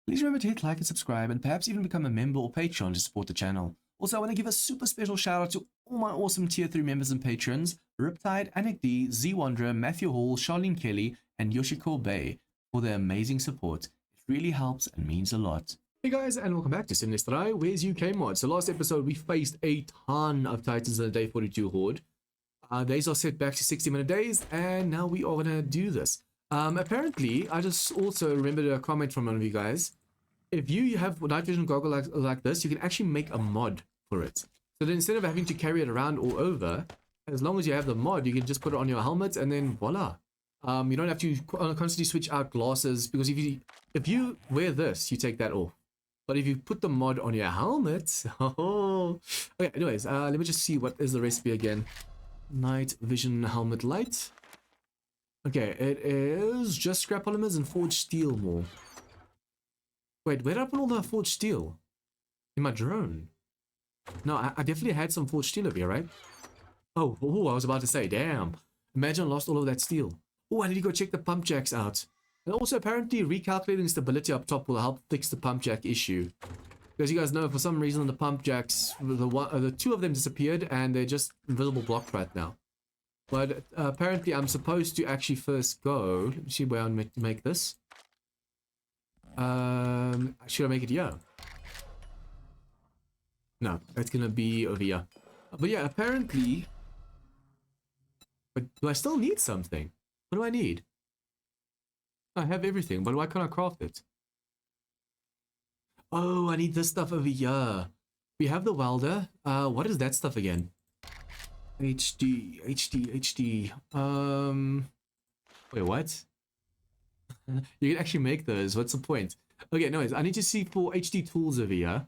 Please remember to hit like and subscribe, and perhaps even become a member or patron to support the channel. Also, I want to give a super special shout out to all my awesome tier 3 members and patrons, Riptide, Anik D, Z Wanderer, Matthew Hall, Charlene Kelly, and Yoshiko Bay for their amazing support. It really helps and means a lot. Hey guys, and welcome back to Stair, Where's UK Mod? So last episode we faced a ton of Titans in the day 42 horde. Days are set back to 60-minute days, and now we are gonna do this. Apparently, I just also remembered a comment from one of you guys. If you have night vision goggle like this, you can actually make a mod for it. So then instead of having to carry it around all over, as long as you have the mod, you can just put it on your helmet and then voila. You don't have to constantly switch out glasses, because if you wear this, you take that off. But if you put the mod on your helmet, oh. Okay, anyways, let me just see what is the recipe again. Night vision helmet light. Okay, it is just scrap polymers and forged steel more. Wait, where did I put all the forged steel? In my drone. No, I definitely had some forged steel over here, right? Oh, I was about to say, damn. Imagine I lost all of that steel. Oh, I need to go check the pump jacks out. And also, apparently, recalculating stability up top will help fix the pump jack issue. Because you guys know, for some reason, the pump jacks, the two of them disappeared, and they're just invisible blocked right now. But apparently, I'm supposed to actually first go. Let me see where I make this. Should I make it here? No, that's gonna be over here. But yeah, apparently. But do I still need something? What do I need? I have everything, but why can't I craft it? Oh, I need this stuff over here. We have the welder. What is that stuff again? HD. Wait, what? You can actually make those. What's the point? Okay, anyways, I need to see for HD tools over here.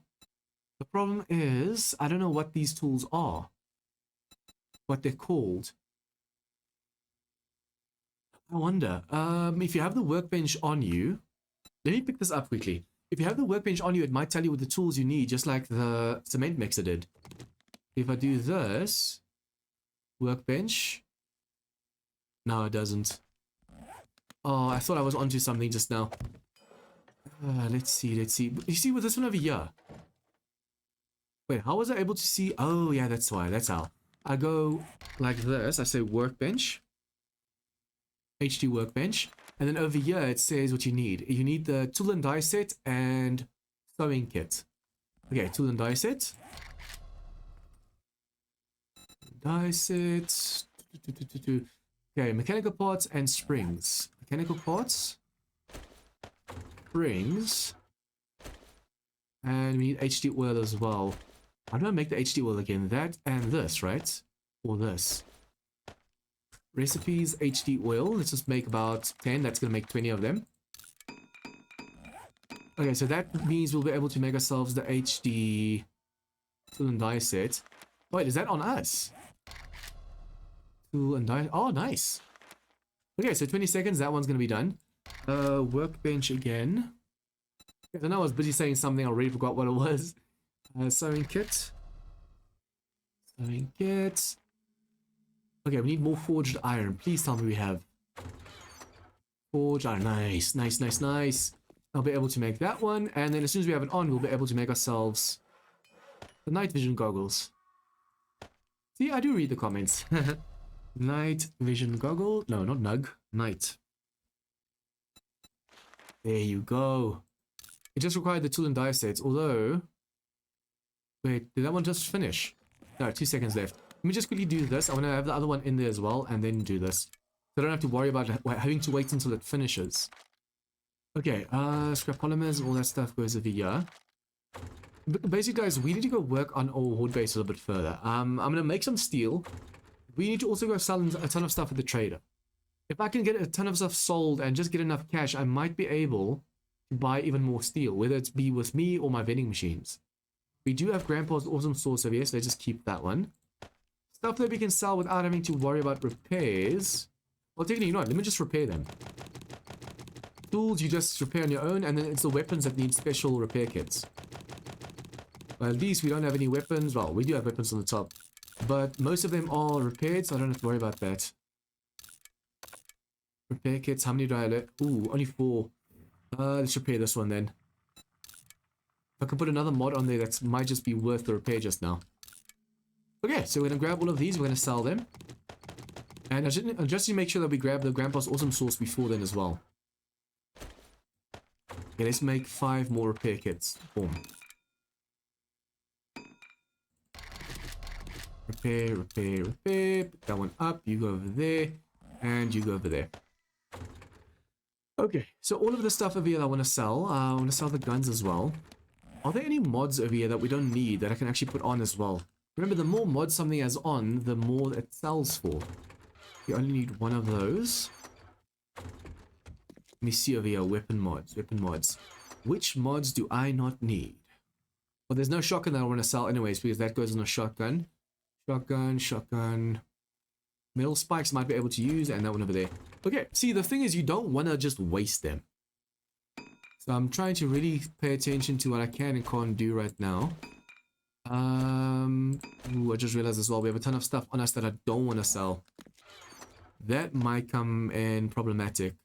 The problem is, I don't know what these tools are. What they're called. I wonder, if you have the workbench on you, let me pick this up quickly. If you have the workbench on you, it might tell you what the tools you need, just like the cement mixer did. If I do this, workbench, no, it doesn't. Oh, I thought I was onto something just now. Let's see. You see with this one over here? Wait, how was I able to see? Oh, yeah, that's why. That's how. I go like this. I say workbench. HD workbench, and then over here it says what you need. You need the tool and die set and sewing kit. Okay, tool and die set. Die set. Okay, mechanical parts and springs. Mechanical parts, springs, and we need HD oil as well. How do I make the HD oil again? That and this, right? Or this. Recipes, HD oil. Let's just make about 10. That's going to make 20 of them. Okay, so that means we'll be able to make ourselves the HD tool and die set. Wait, is that on us? Tool and die. Oh, nice. Okay, so 20 seconds. That one's going to be done. Workbench again. I know I was busy saying something. I already forgot what it was. Sewing kit. Sewing kit. Okay, we need more forged iron. Please tell me we have forged iron. Nice. I'll be able to make that one, and then as soon as we have it on, we'll be able to make ourselves the night vision goggles. See, I do read the comments. Night vision goggle. No, not nug. Night. There you go. It just required the tool and die sets, although... Wait, did that one just finish? No, 2 seconds left. Let me just quickly do this. I want to have the other one in there as well, and then do this. So I don't have to worry about having to wait until it finishes. Okay, scrap polymers, all that stuff goes over here. But basically, guys, we need to go work on our horde base a little bit further. I'm going to make some steel. We need to also go sell a ton of stuff at the trader. If I can get a ton of stuff sold and just get enough cash, I might be able to buy even more steel, whether it's be with me or my vending machines. We do have Grandpa's awesome source over here, so let's just keep that one. Stuff that we can sell without having to worry about repairs. Well, technically, you know what? Let me just repair them. Tools you just repair on your own, and then it's the weapons that need special repair kits. Well, at least we don't have any weapons. Well, we do have weapons on the top, but most of them are repaired, so I don't have to worry about that. Repair kits, how many do I have? Ooh, only 4. Let's repair this one then. I can put another mod on there that might just be worth the repair just now. Okay, so we're going to grab all of these. We're going to sell them. And I just to make sure that we grab the Grandpa's Awesome Sauce before then as well. Okay, let's make 5 more repair kits. Boom. Repair, repair, repair. Put that one up. You go over there. And you go over there. Okay, so all of the stuff over here that I want to sell. I want to sell the guns as well. Are there any mods over here that we don't need that I can actually put on as well? Remember, the more mods something has on, the more it sells for. You only need one of those. Let me see over here. Weapon mods. Weapon mods. Which mods do I not need? Well, there's no shotgun that I want to sell anyways, because that goes on a shotgun. Shotgun, shotgun. Metal spikes might be able to use, and that one over there. Okay, see, the thing is, you don't want to just waste them. So I'm trying to really pay attention to what I can and can't do right now. Ooh, I just realized as well, we have a ton of stuff on us that I don't want to sell. That might come in problematic.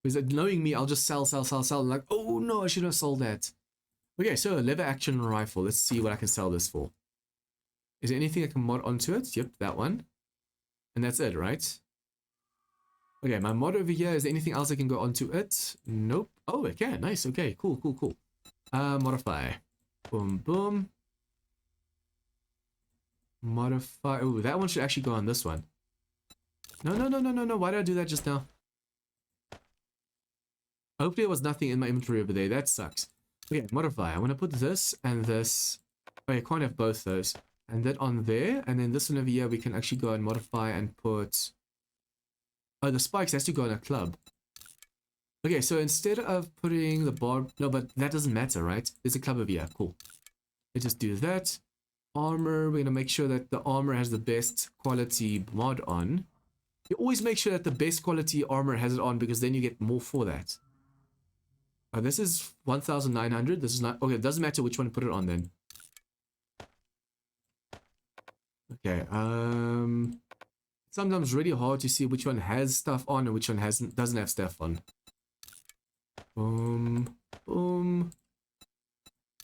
Because knowing me, I'll just sell. And like, oh no, I should have sold that. Okay, so a lever action rifle. Let's see what I can sell this for. Is there anything I can mod onto it? Yep, that one. And that's it, right? Okay, my mod over here, is there anything else I can go onto it? Nope. Oh, it can. Nice. Okay, cool. Modify. Boom, boom. Modify. Oh, that one should actually go on this one. No. Why did I do that just now? Hopefully there was nothing in my inventory over there. That sucks. Okay, modify. I want to put this and this. Oh, I can't have both those. And that on there. And then this one over here, we can actually go and modify and put... Oh, the spikes has to go on a club. Okay, so instead of putting the bar... No, but that doesn't matter, right? There's a club over here. Cool. Let's just do that. Armor. We're going to make sure that the armor has the best quality mod on. You always make sure that the best quality armor has it on, because then you get more for that. This is 1,900. This is not... Okay, it doesn't matter which one to put it on then. Okay, sometimes really hard to see which one has stuff on and which one doesn't have stuff on. Boom, boom.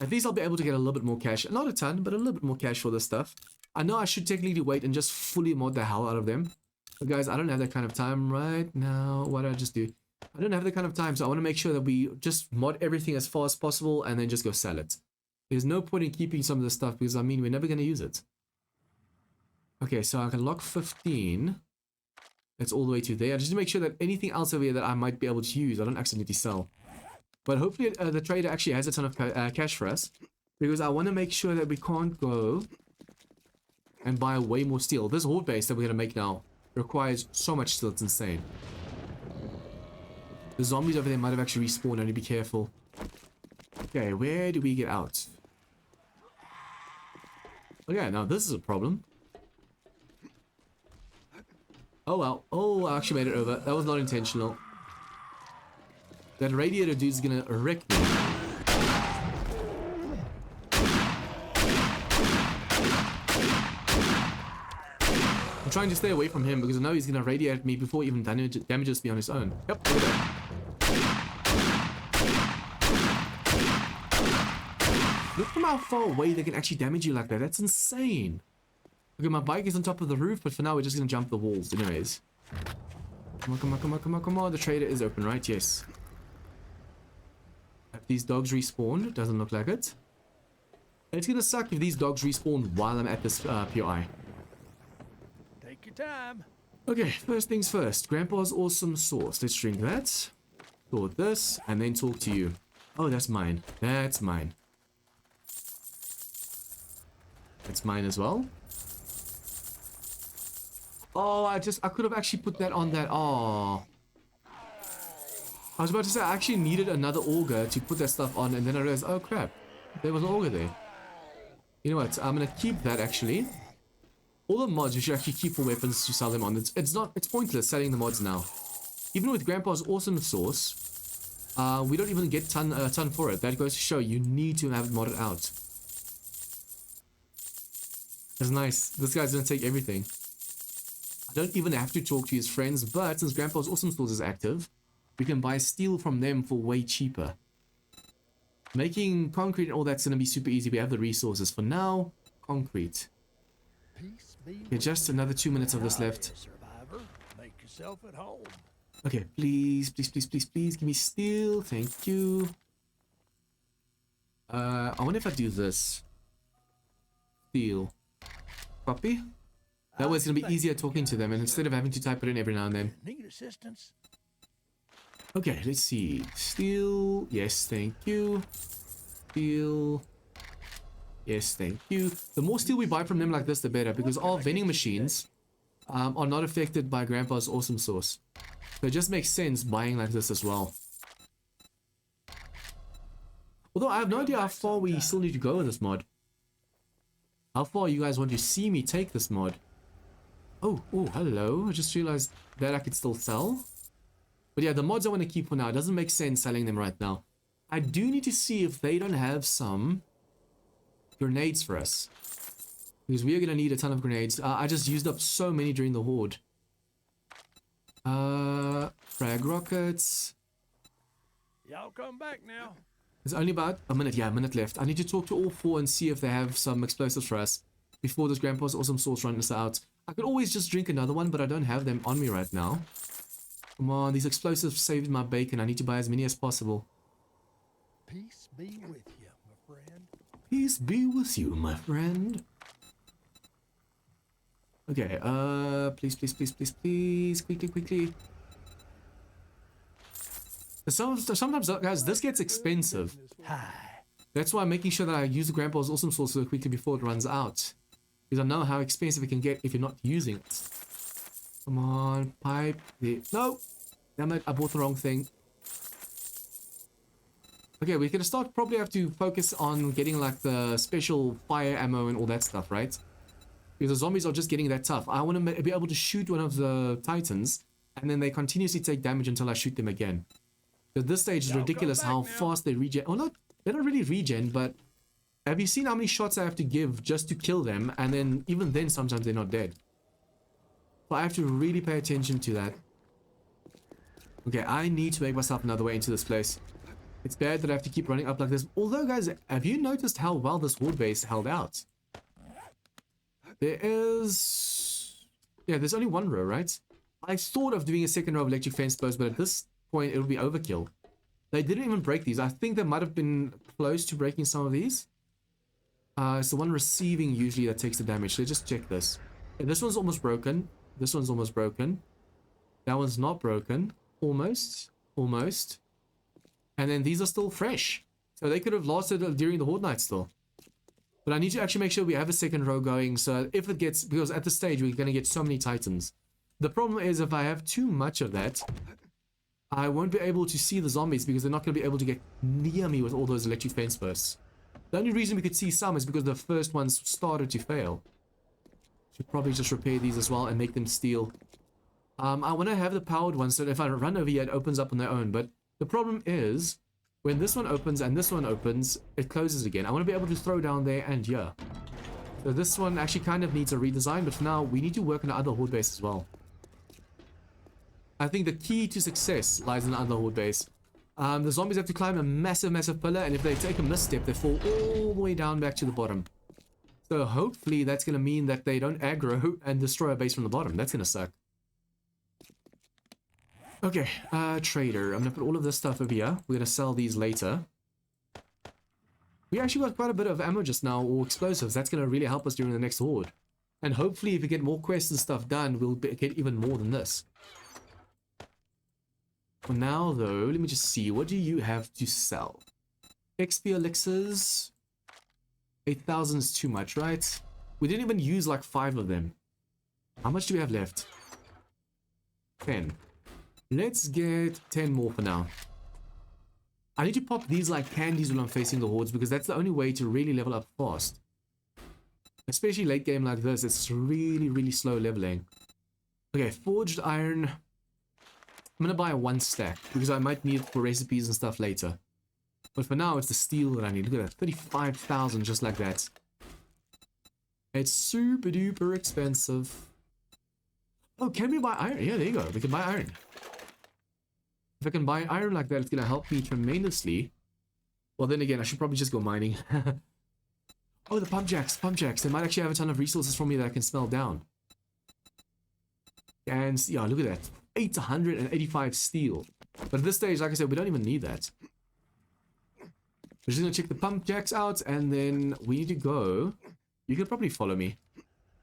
At least I'll be able to get a little bit more cash. Not a ton, but a little bit more cash for this stuff. I know I should technically wait and just fully mod the hell out of them. But guys, I don't have that kind of time right now. What did I just do? I don't have that kind of time, so I want to make sure that we just mod everything as far as possible and then just go sell it. There's no point in keeping some of this stuff, because I mean, we're never going to use it. Okay, so I can lock 15. That's all the way to there. Just to make sure that anything else over here that I might be able to use, I don't accidentally sell. But hopefully the trader actually has a ton of cash for us. Because I want to make sure that we can't go and buy way more steel. This horde base that we're going to make now requires so much steel, it's insane. The zombies over there might have actually respawned, only be careful. Okay, where do we get out? Okay, now this is a problem. Oh well. Oh, I actually made it over. That was not intentional. That radiator dude's gonna wreck me. I'm trying to stay away from him because I know he's gonna radiate me before he even damages me on his own. Yep, there we go. Look from how far away they can actually damage you like that. That's insane. Okay, my bike is on top of the roof, but for now we're just gonna jump the walls anyways. Come on. The trader is open, right? Yes. Have these dogs respawned? Doesn't look like it. It's gonna suck if these dogs respawn while I'm at this POI. Take your time. Okay, first things first. Grandpa's Awesome Sauce. Let's drink that. Sort this, and then talk to you. Oh, that's mine. That's mine. That's mine as well. Oh, I could have actually put that on that. Oh. I was about to say, I actually needed another auger to put that stuff on, and then I realized, oh crap, there was an auger there. You know what, I'm going to keep that actually. All the mods you should actually keep for weapons to sell them on. It's pointless selling the mods now. Even with Grandpa's Awesome Sauce, we don't even get a ton for it. That goes to show you need to have it modded out. That's nice. This guy's going to take everything. I don't even have to talk to his friends, but since Grandpa's Awesome Sauce is active, we can buy steel from them for way cheaper. Making concrete and all that's going to be super easy. We have the resources. For now, concrete. Peace be Okay, just another 2 minutes of this with left. you, survivor. Make yourself at home. Okay, please, please, please, please, please, give me steel. Thank you. I wonder if I do this. Steel. Copy. That way it's going to be easier talking to them, and instead of having to type it in every now and then. Need assistance? Okay, let's see. Steel. Yes, thank you. Steel. Yes, thank you. The more steel we buy from them like this, the better, because our vending machines are not affected by Grandpa's awesome sauce. So it just makes sense buying like this as well. Although I have no idea how far we still need to go with this mod. How far you guys want to see me take this mod? Oh, hello. I just realized that I could still sell. But yeah, the mods I want to keep for now. It doesn't make sense selling them right now. I do need to see if they don't have some grenades for us. Because we are going to need a ton of grenades. I just used up so many during the horde. Frag rockets. Y'all come back now. There's only about a minute. Yeah, a minute left. I need to talk to all four and see if they have some explosives for us before this Grandpa's awesome sauce runs us out. I could always just drink another one, but I don't have them on me right now. Come on, these explosives saved my bacon. I need to buy as many as possible. Peace be with you, my friend. Peace be with you, my friend. Okay, please, please, please, please, please, quickly, quickly. Sometimes, guys, this gets expensive. Hi. That's why I'm making sure that I use the Grandpa's awesome sauce so quickly before it runs out. Because I know how expensive it can get if you're not using it. Come on, pipe. There. No! Damn it, I bought the wrong thing. Okay, we're gonna start, probably have to focus on getting like the special fire ammo and all that stuff, right? Because the zombies are just getting that tough. I want to be able to shoot one of the titans, and then they continuously take damage until I shoot them again. At this stage, it's ridiculous how fast they regen. Oh, no, they don't really regen, but have you seen how many shots I have to give just to kill them? And then, even then, sometimes they're not dead. So I have to really pay attention to that. Okay, I need to make myself another way into this place. It's bad that I have to keep running up like this. Although, guys, have you noticed how well this horde base held out? There is... Yeah, there's only one row, right? I thought of doing a second row of electric fence posts, but at this point, it would be overkill. They didn't even break these. I think they might have been close to breaking some of these. It's the one receiving usually that takes the damage. So just check this. Okay, this one's almost broken. This one's almost broken. That one's not broken. Almost. Almost. And then these are still fresh. So they could have lasted during the horde night still. But I need to actually make sure we have a second row going. So if it gets... Because at this stage, we're going to get so many titans. The problem is if I have too much of that, I won't be able to see the zombies because they're not going to be able to get near me with all those electric fence bursts. The only reason we could see some is because the first ones started to fail. Should probably just repair these as well and make them steel. I want to have the powered ones so that if I run over here, it opens up on their own. But the problem is, when this one opens and this one opens, it closes again. I want to be able to throw down there and here. So this one actually kind of needs a redesign, but for now, we need to work on the other horde base as well. I think the key to success lies in the other horde base. The zombies have to climb a massive, massive pillar, and if they take a misstep, they fall all the way down back to the bottom. So hopefully that's going to mean that they don't aggro and destroy a base from the bottom. That's going to suck. Okay, trader. I'm going to put all of this stuff over here. We're going to sell these later. We actually got quite a bit of ammo just now, or explosives. That's going to really help us during the next horde. And hopefully if we get more quests and stuff done, we'll get even more than this. For now, though, let me just see. What do you have to sell? XP elixirs. 8,000 is too much, right? We didn't even use like 5 of them. How much do we have left? 10. Let's get 10 more for now. I need to pop these like candies when I'm facing the hordes because that's the only way to really level up fast. Especially late game like this, it's really, really slow leveling. Okay, forged iron. I'm gonna buy a 1 stack because I might need it for recipes and stuff later. But for now, it's the steel that I need. Look at that, 35,000 just like that. It's super duper expensive. Oh, can we buy iron? Yeah, there you go. We can buy iron. If I can buy iron like that, it's gonna help me tremendously Well, then again, I should probably just go mining. Oh, the pump jacks, pump jacks. They might actually have a ton of resources for me that I can smell down. And yeah, look at that. 885 steel. But at this stage, like I said, we don't even need that. We're just going to check the pump jacks out, and then we need to go. You can probably follow me.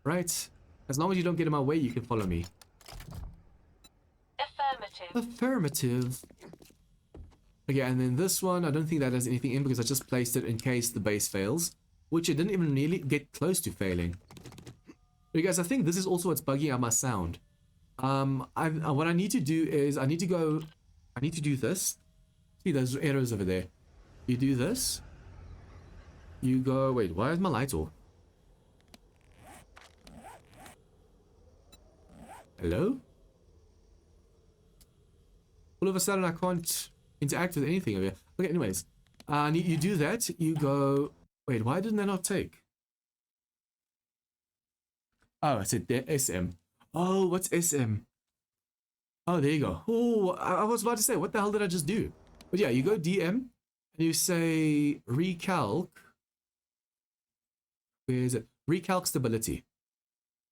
Right? As long as you don't get in my way, you can follow me. Affirmative. Affirmative. Okay, and then this one, I don't think that has anything in because I just placed it in case the base fails. Which it didn't even really get close to failing. You guys, I think this is also what's bugging out my sound. What I need to do is, I need to do this. See those arrows over there. You do this. You go, wait, why is my light off? Hello? All of a sudden I can't interact with anything over here. Okay, anyways. You do that, you go... Wait, why didn't that not take? Oh, I said SM. Oh, what's SM? Oh, there you go. Oh, I was about to say, what the hell did I just do? But yeah, you go DM, and you say recalc. Where is it? Recalc stability.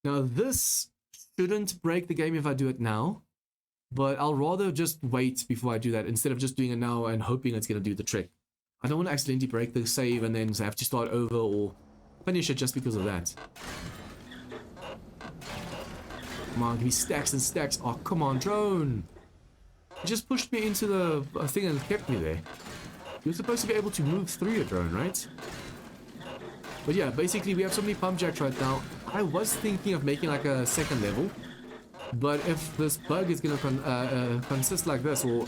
Now, this shouldn't break the game if I do it now, but I'll rather just wait before I do that instead of just doing it now and hoping it's going to do the trick. I don't want to accidentally break the save and then have to start over or finish it just because of that. Come on, give me stacks and stacks. Oh, come on, drone. You just pushed me into the thing and kept me there. You're supposed to be able to move through your drone, right? But yeah, basically we have so many pump jacks right now. I was thinking of making like a second level. But if this bug is going to consist like this or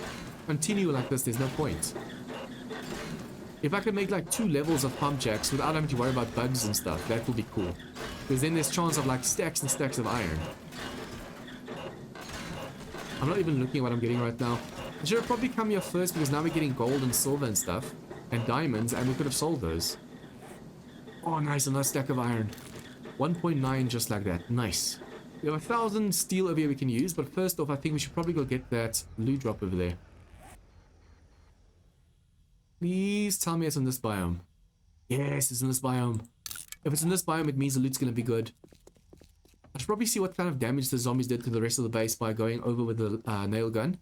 continue like this, there's no point. If I could make like 2 levels of pump jacks without having to worry about bugs and stuff, that would be cool. Because then there's chance of like stacks and stacks of iron. I'm not even looking at what I'm getting right now. I should have probably come here first because now we're getting gold and silver and stuff. And diamonds, and we could have sold those. Oh, nice, another stack of iron. 1.9 just like that. Nice. We have 1,000 steel over here we can use, but first off, I think we should probably go get that loot drop over there. Please tell me it's in this biome. Yes, it's in this biome. If it's in this biome, it means the loot's going to be good. I should probably see what kind of damage the zombies did to the rest of the base by going over with the nail gun.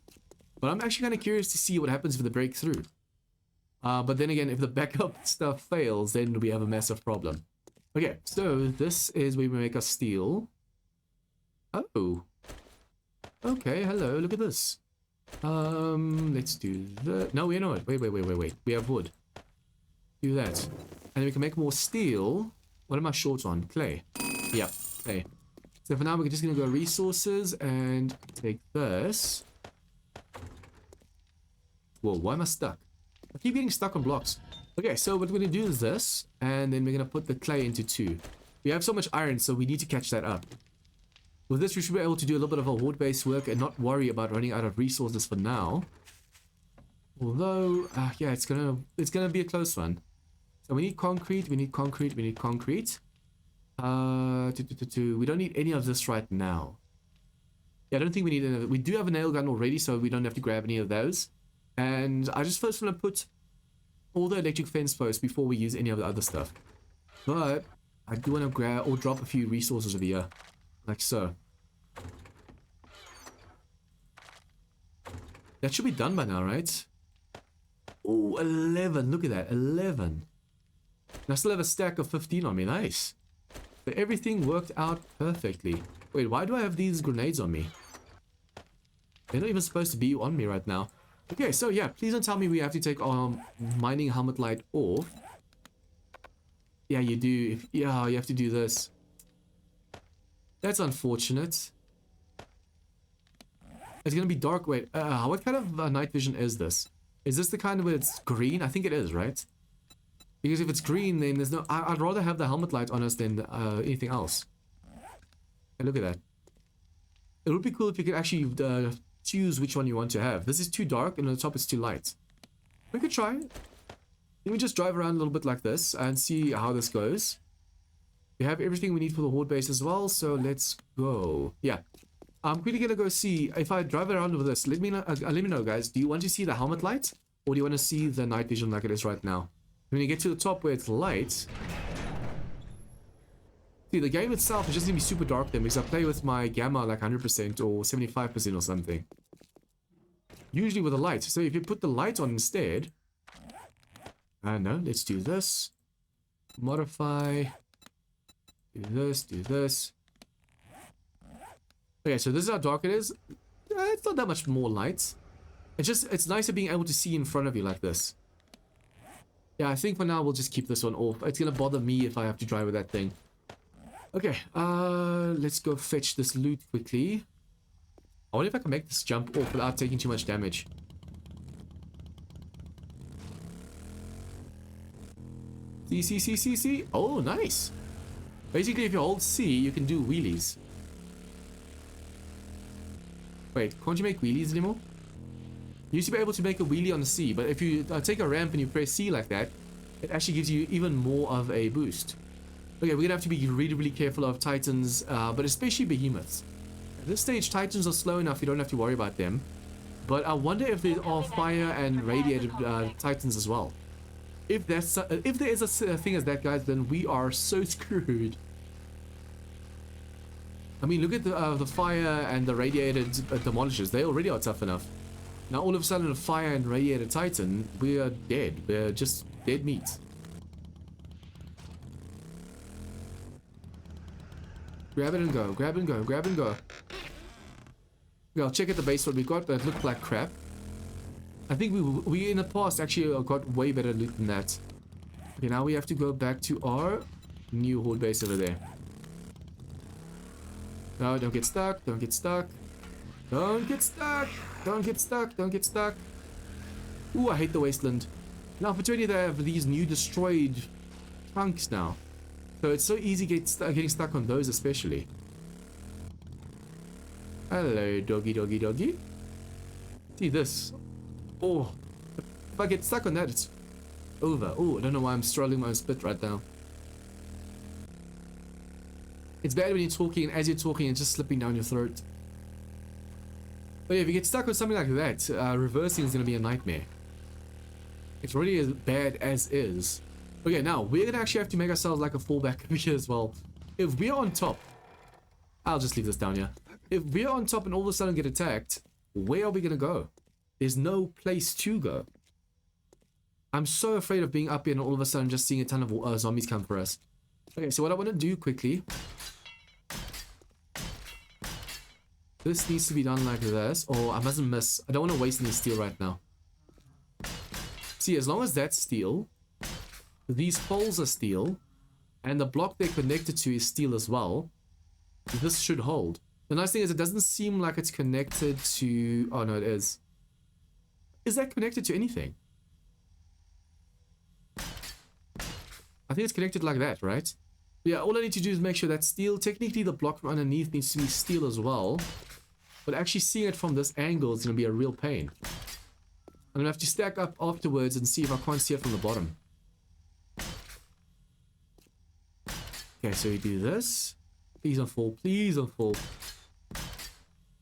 But I'm actually kind of curious to see what happens if they break through. But then again, if the backup stuff fails, then we have a massive problem. Okay, so this is where we make our steel. Oh. Okay, hello, look at this. Let's do that. No, we're not. Wait. We have wood. Do that. And we can make more steel. What am I short on? Clay. Yeah, clay. So for now, we're just going to go resources and take this. Whoa, why am I stuck? I keep getting stuck on blocks. Okay, so what we're going to do is this. And then we're going to put the clay into 2. We have so much iron, so we need to catch that up. With this, we should be able to do a little bit of a horde-based work and not worry about running out of resources for now. Although, yeah, it's gonna be a close one. So we need concrete, we need concrete. We don't need any of this right now. Yeah, I don't think we need any of it. We do have a nail gun already, so we don't have to grab any of those. And I just first want to put all the electric fence posts before we use any of the other stuff. But I do want to grab or drop a few resources over here. Like so. That should be done by now, right? Oh, 11. Look at that. 11. And I still have a stack of 15 on me. Nice. So everything worked out perfectly. Wait, why do I have these grenades on me? They're not even supposed to be on me right now. Okay, so yeah, please don't tell me we have to take our mining helmet light off. Yeah, you do. Yeah, you have to do this. That's unfortunate. It's gonna be dark. Wait, what kind of night vision is this? Is this the kind where it's green? I think it is, right? Because if it's green, then there's no... I'd rather have the helmet light on us than anything else. Hey, look at that. It would be cool if you could actually choose which one you want to have. This is too dark, and on the top it's too light. We could try it. Let me just drive around a little bit like this and see how this goes. We have everything we need for the horde base as well, so let's go. Yeah, I'm quickly gonna go see if I drive around with this. Let me know, guys. Do you want to see the helmet light, Or do you want to see the night vision like it is right now? When you get to the top where it's light... See, the game itself is just going to be super dark then because I play with my gamma like 100% or 75% or something. Usually with the light. So if you put the light on instead... no, let's do this. Modify. Do this, do this. Okay, so this is how dark it is. It's not that much more light. It's nicer being able to see in front of you like this. Yeah, I think for now we'll just keep this one off. It's gonna bother me if I have to drive with that thing. Okay, let's go fetch this loot quickly. I wonder if I can make this jump off without taking too much damage. See. Oh, nice. Basically, if you hold C, you can do wheelies. Wait, can't you make wheelies anymore? You used to be able to make a wheelie on the C, but if you take a ramp and you press C like that, it actually gives you even more of a boost. Okay, we're gonna have to be really, really careful of Titans, but especially Behemoths. At this stage, Titans are slow enough, you don't have to worry about them. But I wonder if there are fire and radiated Titans as well. If there is a thing as that, guys, then we are so screwed. I mean, look at the fire and the radiated demolishers. They already are tough enough. Now, all of a sudden, a fire and radiated Titan, we are dead. We're just dead meat. Grab it and go. Grab and go. Grab and go. Okay, I'll check at the base what we got. That looked like crap. I think we in the past actually got way better loot than that. Okay, now we have to go back to our new horde base over there. No, don't get stuck. Don't get stuck. Don't get stuck. Don't get stuck. Don't get stuck. Ooh, I hate the wasteland. Now, for 20, they have these new destroyed tanks now. So it's so easy getting stuck on those especially. Hello, doggy. See this. Oh, if I get stuck on that, it's over. Oh, I don't know why I'm struggling my own spit right now. It's bad when you're talking, and as you're talking, it's just slipping down your throat. But yeah, if you get stuck with something like that, reversing is going to be a nightmare. It's already as bad as is. Okay, now, we're going to actually have to make ourselves like a fallback here as well. If we're on top, I'll just leave this down here. If we're on top and all of a sudden get attacked, where are we going to go? There's no place to go. I'm so afraid of being up here and all of a sudden just seeing a ton of zombies come for us. Okay, so what I want to do quickly... This needs to be done like this. Oh, I mustn't miss. I don't want to waste any steel right now. See, as long as that's steel, these poles are steel, and the block they're connected to is steel as well, this should hold. The nice thing is it doesn't seem like it's connected to... Oh, no, it is. Is that connected to anything? I think it's connected like that, right? Yeah, all I need to do is make sure that's steel. Technically, the block from underneath needs to be steel as well. But actually seeing it from this angle is going to be a real pain. I'm going to have to stack up afterwards and see if I can't see it from the bottom. Okay, so we do this. Please don't fall. Please don't fall.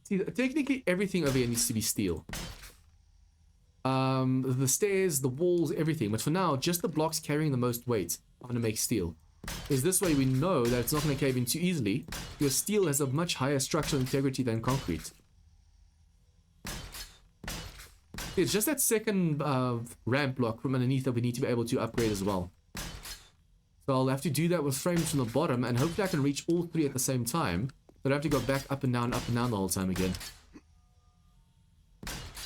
See, technically everything over here needs to be steel. The stairs, the walls, everything. But for now, just the blocks carrying the most weight, I'm going to make steel. Because this way we know that it's not going to cave in too easily. Because steel has a much higher structural integrity than concrete. It's just that second ramp block from underneath that we need to be able to upgrade as well. So I'll have to do that with frames from the bottom, and hopefully I can reach all three at the same time. So I don't have to go back up and down the whole time again.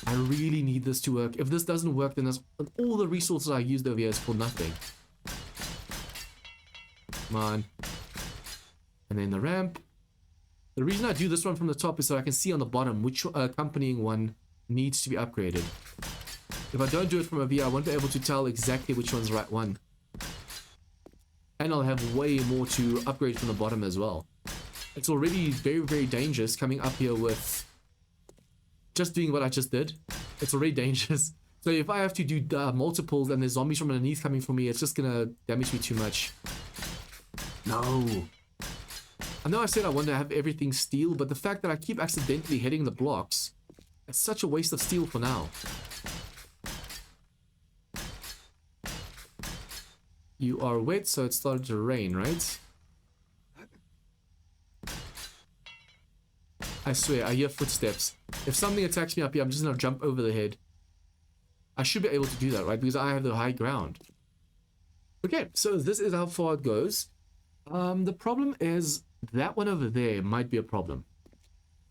I really need this to work. If this doesn't work, then all the resources I used over here is for nothing. Come on. And then the ramp. The reason I do this one from the top is so I can see on the bottom which accompanying one needs to be upgraded. If I don't do it from over here, I won't be able to tell exactly which one's the right one. And I'll have way more to upgrade from the bottom as well. It's already very, very dangerous coming up here with just doing what I just did. It's already dangerous. So if I have to do multiples and there's zombies from underneath coming for me, it's just gonna damage me too much. No. I know I said I want to have everything steel, but the fact that I keep accidentally hitting the blocks, it's such a waste of steel for now. You are wet, so it started to rain, right? I swear, I hear footsteps. If something attacks me up here, I'm just gonna jump over the head. I should be able to do that, right? Because I have the high ground. Okay, so this is how far it goes. The problem is that one over there might be a problem.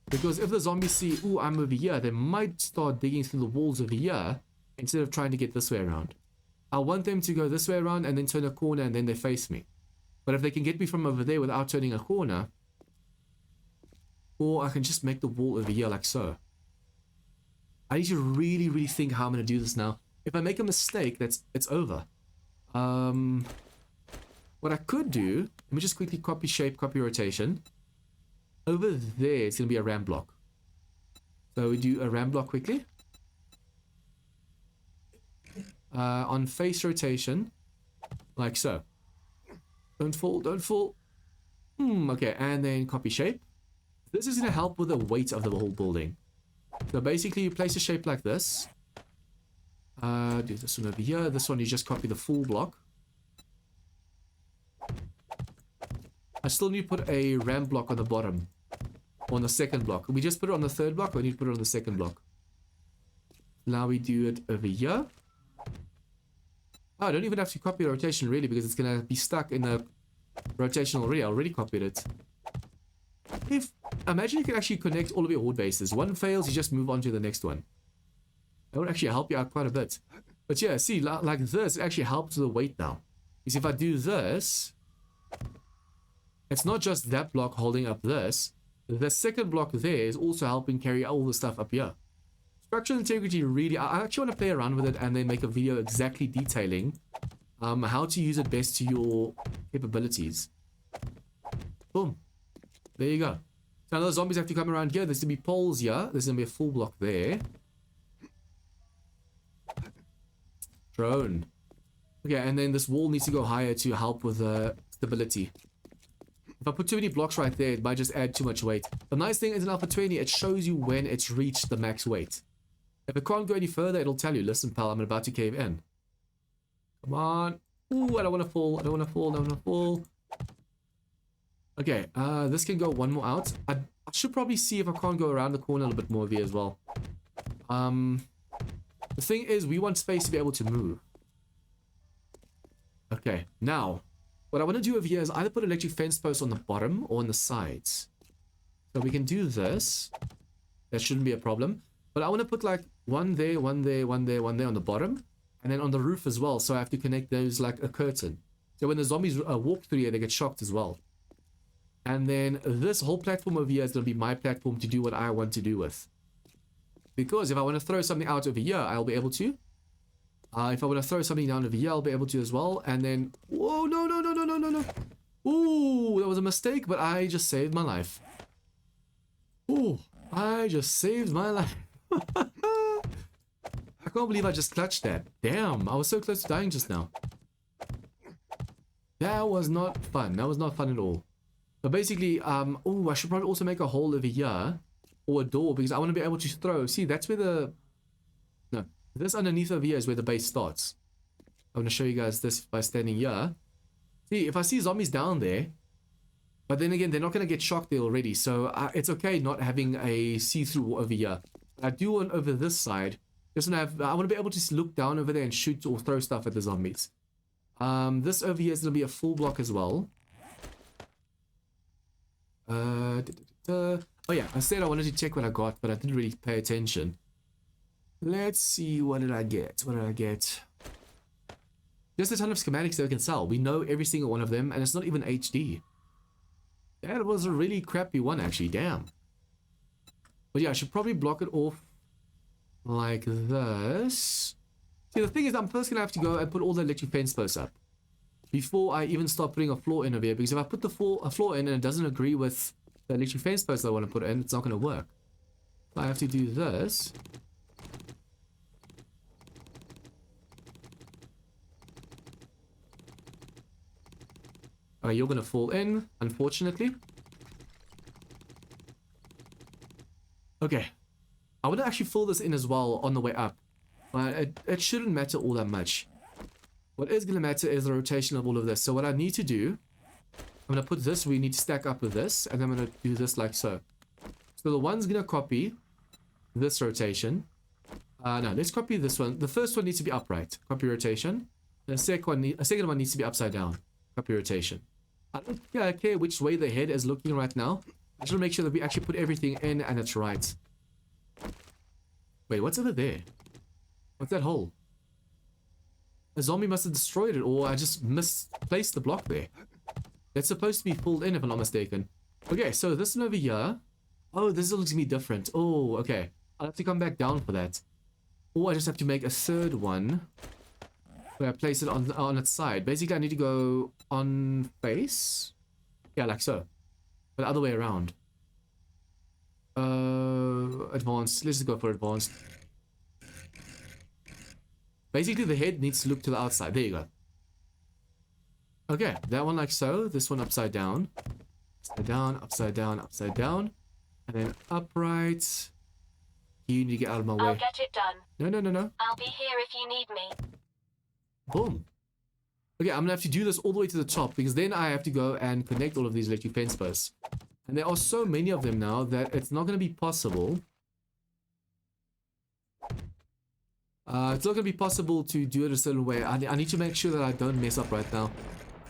Because if the zombies see, ooh, I'm over here, they might start digging through the walls over here instead of trying to get this way around. I want them to go this way around and then turn a corner and then they face me. But if they can get me from over there without turning a corner, or I can just make the wall over here like so. I need to really, really think how I'm going to do this now. If I make a mistake, it's over. What I could do, let me just quickly copy shape, copy rotation. Over there, it's going to be a ramp block. So we do a ramp block quickly. On face rotation, like so. Don't fall, don't fall. Okay, and then copy shape. This is going to help with the weight of the whole building. So basically, you place a shape like this. Do this one over here. This one, you just copy the full block. I still need to put a ramp block on the bottom. On the second block. We just put it on the third block, or we need to put it on the second block. Now we do it over here. Oh, I don't even have to copy the rotation really, because it's going to be stuck in the rotation already. I already copied it. Imagine you can actually connect all of your horde bases. One fails, you just move on to the next one. That would actually help you out quite a bit. But yeah, see, like this, it actually helps the weight now. Because if I do this, it's not just that block holding up this. The second block there is also helping carry all the stuff up here. Structural integrity really, I actually want to play around with it and then make a video exactly detailing how to use it best to your capabilities. Boom. There you go. So now the zombies have to come around here. There's going to be poles here. There's going to be a full block there. Drone. Okay, and then this wall needs to go higher to help with stability. If I put too many blocks right there, it might just add too much weight. The nice thing is in Alpha 20, it shows you when it's reached the max weight. If it can't go any further, it'll tell you, listen, pal, I'm about to cave in. Come on. Ooh, I don't want to fall. I don't want to fall. I don't want to fall. Okay, this can go one more out. I should probably see if I can't go around the corner a little bit more here as well. The thing is, we want space to be able to move. Okay, now, what I want to do over here is either put electric fence posts on the bottom or on the sides. So we can do this. That shouldn't be a problem. But I want to put like one there, one there, one there, one there on the bottom. And then on the roof as well. So I have to connect those like a curtain. So when the zombies walk through here, they get shocked as well. And then this whole platform over here is going to be my platform to do what I want to do with. Because if I want to throw something out over here, I'll be able to. If I want to throw something down over here, I'll be able to as well. And then, whoa, no, no, no, no, no, no, no. Ooh, that was a mistake, but I just saved my life. Ooh, I just saved my life. I can't believe I just clutched that. Damn, I was so close to dying just now. That was not fun. That was not fun at all. But basically, oh, I should probably also make a hole over here. Or a door, because I want to be able to throw. See, that's where the... No, this underneath over here is where the base starts. I'm going to show you guys this by standing here. See, if I see zombies down there, but then again, they're not going to get shocked there already. So it's okay not having a see-through over here. I do want over this side. Just want to have, I want to be able to look down over there and shoot or throw stuff at the zombies. This over here is going to be a full block as well. Oh yeah, I said I wanted to check what I got, but I didn't really pay attention. Let's see, what did I get? What did I get? Just a ton of schematics that we can sell. We know every single one of them, and it's not even HD. That was a really crappy one, actually. Damn. But yeah, I should probably block it off like this. See, the thing is, I'm first going to have to go and put all the electric fence posts up before I even start putting a floor in over here. Because if I put a floor in and it doesn't agree with the electric fence posts I want to put in, it's not going to work. I have to do this. You're going to fall in, unfortunately. Okay. I would actually fill this in as well on the way up. But it shouldn't matter all that much. What is going to matter is the rotation of all of this. So what I need to do, I'm going to put this, we need to stack up with this, and I'm going to do this like so. So the one's going to copy this rotation. No, let's copy this one. The first one needs to be upright. Copy rotation. The second one needs to be upside down. Copy rotation. I don't care which way the head is looking right now. I just want to make sure that we actually put everything in and it's right. Wait, what's over there? What's that hole? A zombie must have destroyed it, or I just misplaced the block there. It's supposed to be pulled in if I'm not mistaken. Okay, so this one over here. Oh, this looks to be different. Oh, okay. I'll have to come back down for that. Or I just have to make a third one where I place it on its side. Basically, I need to go on face. Yeah, like so. But the other way around. Advanced. Let's just go for advanced. Basically, the head needs to look to the outside. There you go. Okay, that one like so. This one upside down. Upside down, upside down, upside down. And then upright. You need to get out of my way. I'll get it done. No. I'll be here if you need me. Boom. Okay, I'm gonna have to do this all the way to the top because then I have to go and connect all of these electric fence posts. And there are so many of them now that it's not gonna be possible. It's not gonna be possible to do it a certain way. I need to make sure that I don't mess up right now.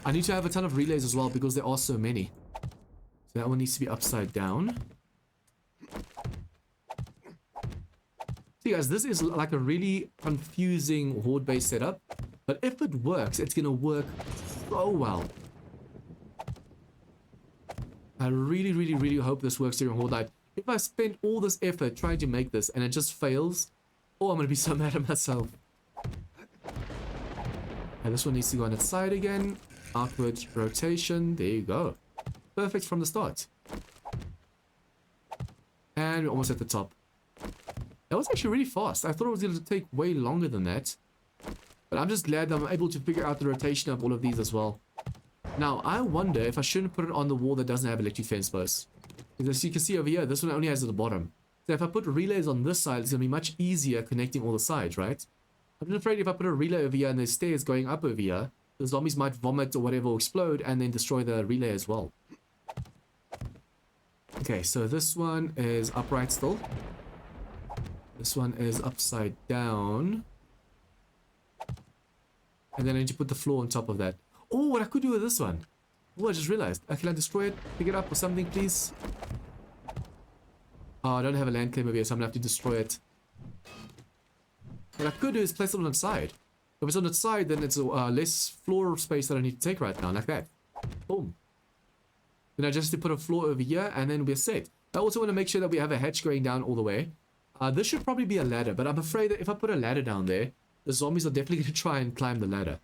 I need to have a ton of relays as well because there are so many. So that one needs to be upside down. See guys, this is like a really confusing horde-based setup. But if it works, it's gonna work so well. I really hope this works during horde night. If I spend all this effort trying to make this and it just fails, oh, I'm gonna be so mad at myself. And this one needs to go on its side again. Outward rotation. There you go. Perfect from the start. And we're almost at the top. That was actually really fast. I thought it was going to take way longer than that. But I'm just glad that I'm able to figure out the rotation of all of these as well. Now, I wonder if I shouldn't put it on the wall that doesn't have electric fence posts. Because as you can see over here, this one only has at the bottom. So if I put relays on this side, it's going to be much easier connecting all the sides, right? I'm just afraid if I put a relay over here and there's stairs going up over here, the zombies might vomit or whatever or explode and then destroy the relay as well. Okay, so this one is upright still. This one is upside down. And then I need to put the floor on top of that. Oh, what I could do with this one. Oh, I just realized. Can I destroy it? Pick it up or something, please? Oh, I don't have a land claim over here, so I'm going to have to destroy it. What I could do is place it on its side. If it's on its side, then it's less floor space that I need to take right now, like that. Boom. Then I just have to put a floor over here, and then we're set. I also want to make sure that we have a hatch going down all the way. This should probably be a ladder, but I'm afraid that if I put a ladder down there, the zombies are definitely going to try and climb the ladder.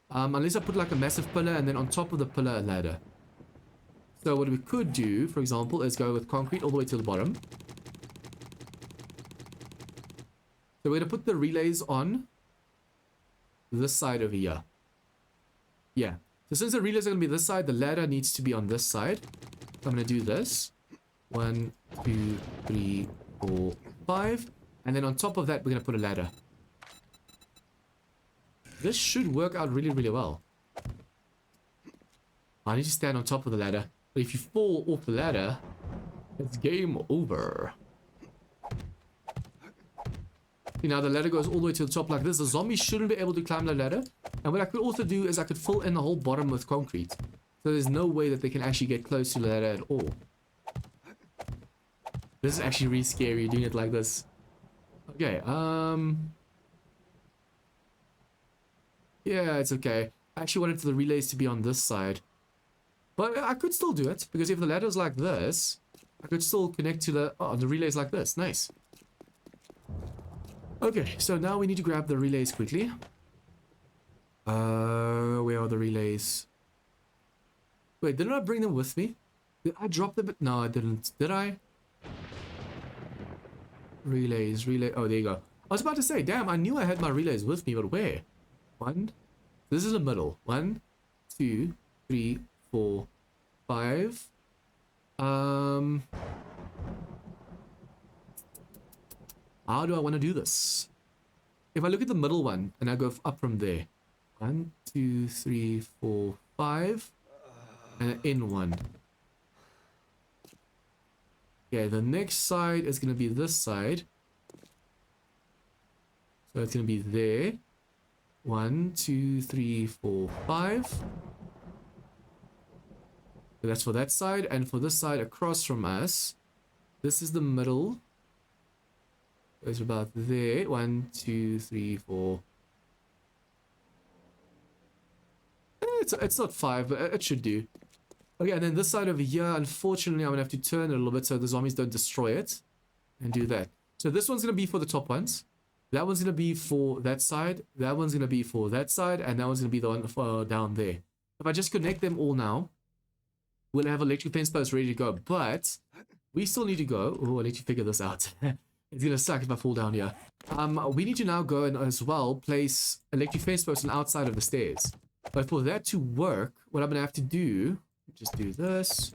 Unless I put like a massive pillar, and then on top of the pillar, a ladder. So what we could do, for example, is go with concrete all the way to the bottom. So we're going to put the relays on this side over here. Yeah. So since the relays are going to be this side, the ladder needs to be on this side. So I'm going to do this. 1, 2, 3, 4, 5. And then on top of that, we're going to put a ladder. This should work out really well. I need to stand on top of the ladder. But if you fall off the ladder, it's game over. See, now the ladder goes all the way to the top like this. The zombie shouldn't be able to climb the ladder. And what I could also do is I could fill in the whole bottom with concrete. So there's no way that they can actually get close to the ladder at all. This is actually really scary doing it like this. Okay, yeah, it's okay. I actually wanted the relays to be on this side. But I could still do it, because if the ladder's like this, I could still connect to the relays like this. Nice. Okay, so now we need to grab the relays quickly. Where are the relays? Wait, didn't I bring them with me? Did I drop them? No, I didn't. Did I? Relays, relay. Oh, there you go. I was about to say, damn, I knew I had my relays with me, but where? 1. This is the middle. 1, 2, 3, 4, 5. How do I want to do this? If I look at the middle one and I go up from there, 1, 2, 3, 4, 5. And an in one. Okay, the next side is going to be this side. So it's going to be there. 1, 2, 3, 4, 5. So that's for that side. And for this side across from us, this is the middle. It's about there. 1, 2, 3, 4. It's not 5, but it should do. Okay, and then this side over here, unfortunately, I'm going to have to turn it a little bit so the zombies don't destroy it. And do that. So this one's going to be for the top ones. That one's going to be for that side. That one's going to be for that side. And that one's going to be the one for down there. If I just connect them all now, we'll have electric fence posts ready to go. But we still need to go. Oh, I'll let you figure this out. It's going to suck if I fall down here. We need to now go and as well place electric fence posts on outside of the stairs. But for that to work, what I'm going to have to do, just do this.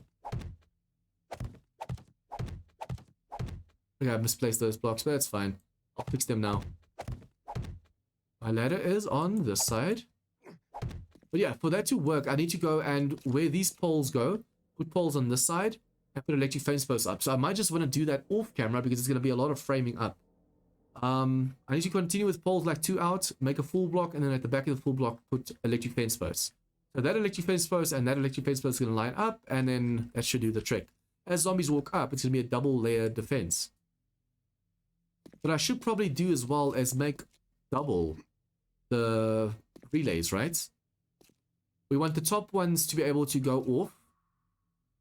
Okay, I misplaced those blocks, but that's fine. I'll fix them now. My ladder is on this side. But yeah, for that to work, I need to go and where these poles go, put poles on this side, and put electric fence posts up. So I might just want to do that off camera because it's going to be a lot of framing up. I need to continue with poles like 2 out, make a full block, and then at the back of the full block, put electric fence posts. So that electric fence post and that electric fence post is going to line up, and then that should do the trick. As zombies walk up, it's going to be a double layer defense. What I should probably do as well is make double the relays, right? We want the top ones to be able to go off.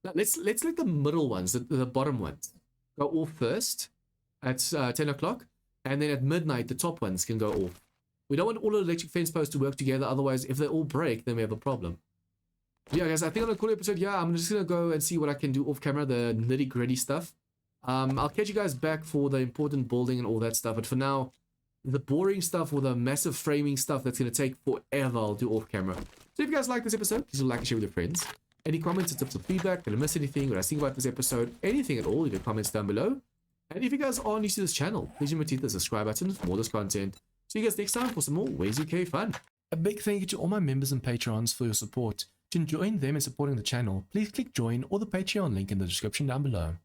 Now, let's let the middle ones, the bottom ones, go off first at 10 o'clock. And then at midnight, the top ones can go off. We don't want all the electric fence posts to work together. Otherwise, if they all break, then we have a problem. Yeah, guys, I think on a cool episode, yeah, I'm just going to go and see what I can do off camera, the nitty gritty stuff. I'll catch you guys back for the important building and all that stuff. But for now, the boring stuff or the massive framing stuff that's going to take forever, I'll do off camera. So if you guys like this episode, please like and share with your friends. Any comments or tips or feedback, did I miss anything, what I think about this episode, anything at all, leave your comments down below. And if you guys are new to this channel, please remember to hit the subscribe button for more of this content. See you guys next time for some more War3zuk fun. A big thank you to all my members and patrons for your support. To join them in supporting the channel, please click join or the Patreon link in the description down below.